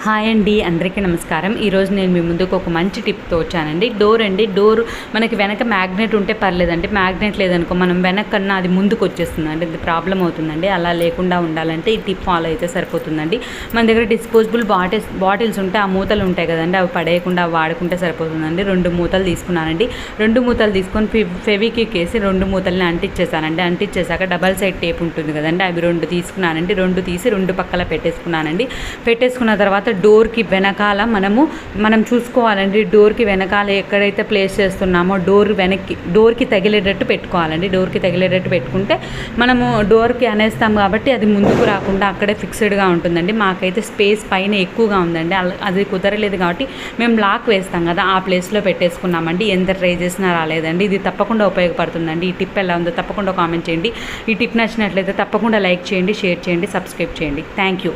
Hi అండి, అందరికీ నమస్కారం. ఈరోజు నేను మీ ముందుకు ఒక మంచి టిప్తో వచ్చానండి. డోర్ మనకి వెనక మ్యాగ్నెట్ ఉంటే పర్లేదండి. మ్యాగ్నెట్ లేదనుకో మనం వెనకన్నా అది ముందుకు వచ్చేస్తుందండి, అది ప్రాబ్లం అవుతుందండి. అలా లేకుండా ఉండాలంటే ఈ టిప్ ఫాలో అయితే సరిపోతుందండి. మన దగ్గర డిస్పోజబుల్ బాటిల్స్ ఉంటే ఆ మూతలు ఉంటాయి కదండి, అవి పడేయకుండా వాడుకుంటే సరిపోతుందండి. 2 మూతలు తీసుకున్నానండి. 2 మూతలు తీసుకొని ఫెవిక్విక్ వేసి 2 మూతల్ని అంటించేసానండి. అంటించేసాక డబల్ సైడ్ టేప్ ఉంటుంది కదండి, అవి 2 తీసుకున్నానండి. 2 తీసి 2 పక్కల పెట్టేసుకున్నానండి. పెట్టేసుకున్న తర్వాత డోర్కి వెనకాల మనం చూసుకోవాలండి. డోర్కి వెనకాల ఎక్కడైతే ప్లేస్ చేస్తున్నామో డోర్కి తగిలేటట్టు పెట్టుకోవాలండి. డోర్కి తగిలేటట్టు పెట్టుకుంటే మనము డోర్కి అనేస్తాం కాబట్టి అది ముందుకు రాకుండా అక్కడే ఫిక్స్డ్గా ఉంటుందండి. మాకైతే స్పేస్ పైన ఎక్కువగా ఉందండి, అది కుదరలేదు కాబట్టి మేము లాక్ వేస్తాం కదా, ఆ ప్లేస్లో పెట్టేసుకున్నామండి. ఎంత ట్రై చేసినా రాలేదండి. ఇది తప్పకుండా ఉపయోగపడుతుందండి. ఈ టిప్ ఎలా ఉందో తప్పకుండా కామెంట్ చేయండి. ఈ టిప్ నచ్చినట్లయితే తప్పకుండా లైక్ చేయండి, షేర్ చేయండి, సబ్స్క్రైబ్ చేయండి. Thank you.